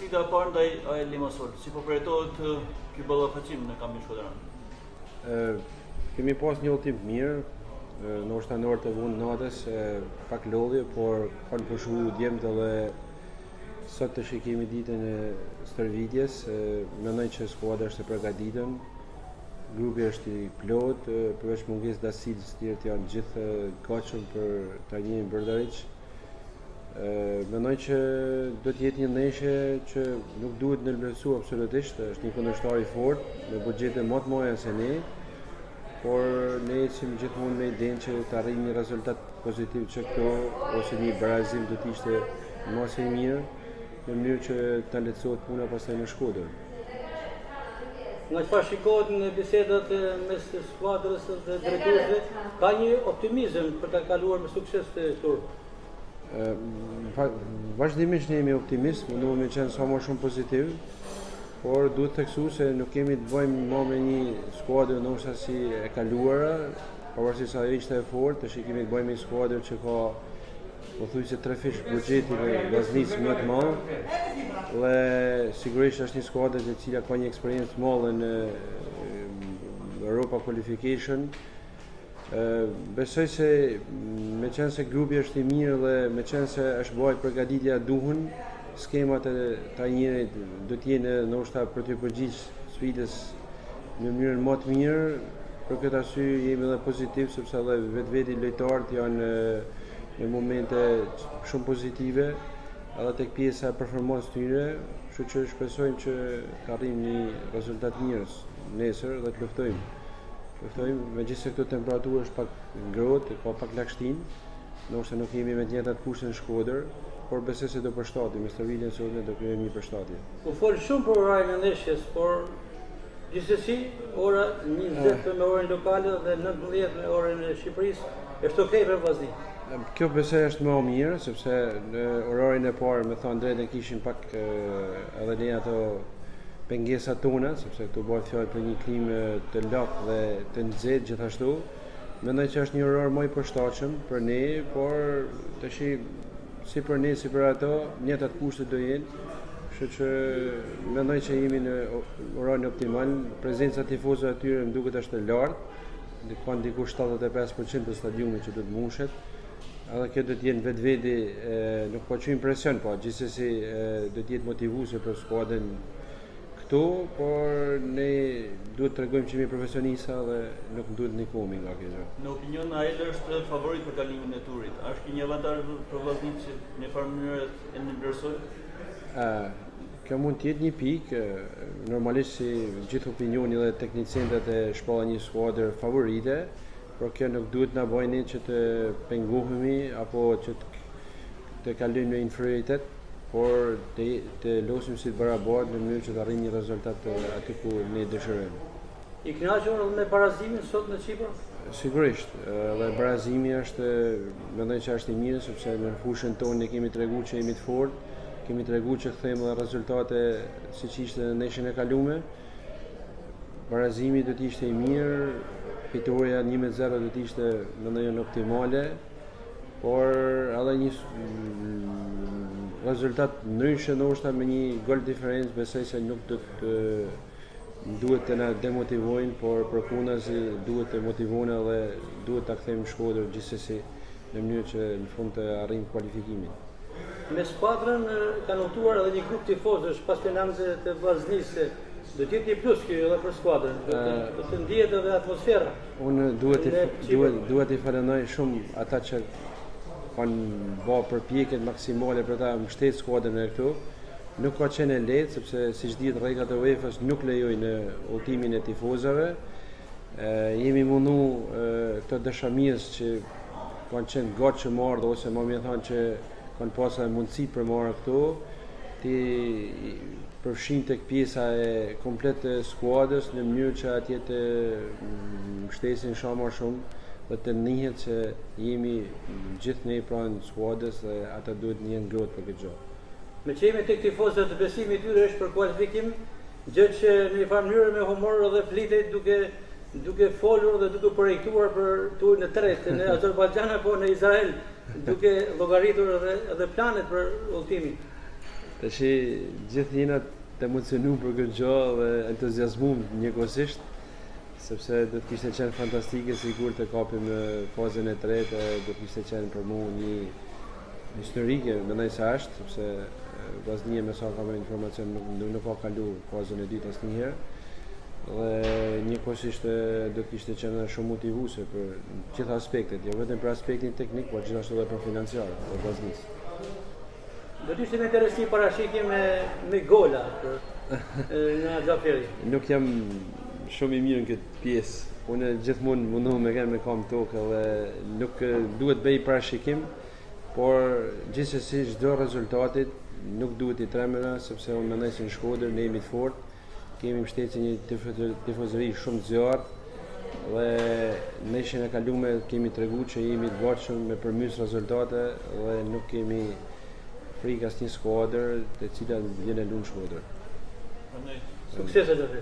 si ka parë ndaj AL Limassol? Si po përjetohet ky ballafaqim në kampin shkodran? Kemi pas një udhtim të mirë, ndoshta në orët e vonë natës, pak lodhje, por kanë pushu djemtë edhe sot të kemi ditën e stërvitjes. Mendoj që skuadra është e përgatitur. Grupi është i plot, përveç mungesës Dasilës, tjerët janë gjithë gatshëm për trajnimin Brdarić. Mendoj që do të jetë një ndeshje që nuk duhet ndërvlerësu absolutisht, është një kundërshtar i fortë me buxhete më të mëdha se ne, por ne ecim gjithmonë me idenë që të arrijmë një rezultat pozitiv që këto ose një barazim do të ishte më së mirë në mënyrë që të lehtësohet puna pastaj në Shkodër. Nga çfarë shikohet në bisedat mes skuadrës dhe drejtuesve, ka një optimizëm për ta kaluar me sukses të turp. Vazhdimisht ne jemi optimist, mundohemi të qenë sa më shumë pozitiv, por duhet të theksu se nuk kemi të bëjmë më me një skuadër ndoshta si e kaluara, pavarësisht se ajo ishte e fortë, tash kemi të bëjmë një skuadër që ka pothuajse 3 fish buxheti dhe vazhdim më të madh. Dhe sigurisht është një skuadër e cila ka një eksperiencë të madhe në Europa Qualification. Besoj se me qenë se grupi është i mirë dhe me qenë se është bëj përgatitja duhur, skemat e trajnerit do të jenë ndoshta për të përgjigjur sfidës në mënyrën më të mirë. Për këtë arsye jemi edhe pozitiv sepse edhe vetveti lojtarët janë në momente shumë pozitive, edhe tek pjesa e performancës tyre, kështu që shpresojmë që të arrijmë një rezultat mirë nesër dhe të luftojmë. Megjithëse këto temperaturë është pak ngrohtë, ka pak lagështinë, ndoshta nuk jemi me të njëjtat kushte në Shkodër, por besoj se do përshtatim, me stërvitjen e sotme do krijojmë një përshtatje. U fol shumë për orarin e ndeshjes, por gjithsesi ora 20 me orën lokale dhe 19 me orën e Shqipërisë është okay për vllaznin. Kjo besoj është më mirë, sepse në orarin e parë, me thënë drejtën, kishim pak edhe ne ato pengesat tona, sepse këtu bëhet fjalë për një klimë të lehtë dhe të nxehtë gjithashtu. Mendoj që është një orar më i përshtatshëm për ne, por tash si për ne si për ato, njëjtat kushte do jenë. Kështu që mendoj që jemi në orarin optimal. Prezenca e tifozëve aty më duket është e lartë, ka diku 75% të stadiumit që do të mbushet. Edhe kjo do të jenë vetveti, nuk po çojmë presion, po gjithsesi do të jetë motivuese për skuadrën këtu, por ne duhet të tregojmë që jemi profesionista dhe nuk duhet ndikohemi nga kjo gjë. Në opinion AL është favorit për kalimin e turit. A është një avantazh për vllaznin që në farë mënyrë e ndërsojë? Kjo mund të jetë një pikë, normalisht si gjithë opinioni dhe teknicentët e shpallin një skuadër favorite, por kjo nuk duhet na bëjë ne që të pengohemi apo që të kalojmë në inferioritet, por të losim si të barabartë në mënyrë që të arrijmë një rezultat aty ku ne dëshirojmë. I kënaqur me barazimin sot në Çipër? Sigurisht, dhe barazimi është, mendoj që është i mirë, sepse në fushën tonë ne kemi treguar që jemi të fortë, kemi treguar që kthejmë rezultate siç ishte në ndeshjen e kaluar. Barazimi do të ishte i mirë, fitoria 1-0 do të ishte mendoj optimale, por edhe një rezultat ndryshe ndoshta me një gol diferencë besoj se nuk do të duhet të na demotivojnë, por përkundazi duhet të motivojnë dhe duhet ta kthejmë Shkodër gjithsesi në mënyrë që në fund të arrijmë kualifikimin. Me skuadrën kanë udhëtuar edhe një grup tifozësh pas penaltëve të vllaznisë. Do të jetë një plus kjo edhe për skuadrën, do të ndihet edhe atmosfera. Unë duhet i falenderoj shumë ata që kanë bërë përpjekjet maksimale për ta mbështetur skuadrën e këtu. Nuk ka qenë lehtë sepse siç dihet rregullat e UEFA-s nuk lejojnë udhëtimin e tifozëve. Jemi mundu këto dashamirës që kanë qenë gatshëm ardhë ose më mirë thënë që kanë pasur mundësi për marrë këtu, ti përfshin tek pjesa e komplet të skuadrës në mënyrë që atje të mbështesin shumë dhe të njihet që jemi gjithë ne pranë skuadrës dhe ata duhet të jenë ngrohtë për këtë gjë. Me që jemi tek tifozët, besimi i tyre është për kualifikim, gjë që në një farë mënyrë me humor edhe flitet duke folur dhe duke projektuar për turin e tretë në Azerbajxhan apo në Izrael, duke llogaritur edhe planet për udhëtimin. Tash gjithë jena të emocionu për këtë gjë dhe entuziazmum njëkohësisht, sepse do të kishte qenë fantastike sigur të kapim fazën e tretë, do të kishte qenë për mua një historike, mendoj se është, sepse Vllaznia me sa kam informacion nuk ka kalu fazën e dytë asnjëherë. Dhe njëkohësisht do të kishte qenë shumë motivuese për gjithë aspektet, jo vetëm për aspektin teknik, por gjithashtu edhe për financiar të Vllaznisë. Do të ishte me interesi parashikim me gola në Xhaferi. Nuk jam shumë i mirë në këtë pjesë. Unë gjithmonë mundohem me kam tokë dhe nuk duhet bëj parashikim, por gjithsesi çdo rezultatit nuk duhet i tremëna, sepse unë mendoj se në Shkodër ne jemi të fortë, kemi mbështetje një tifozëri shumë të zjarrt dhe ne që në kalume kemi treguar që jemi të gatshëm me përmys rezultate dhe nuk kemi frikë asnjë skuadër të cilat vjen e lunë Shkodër. Suksese do të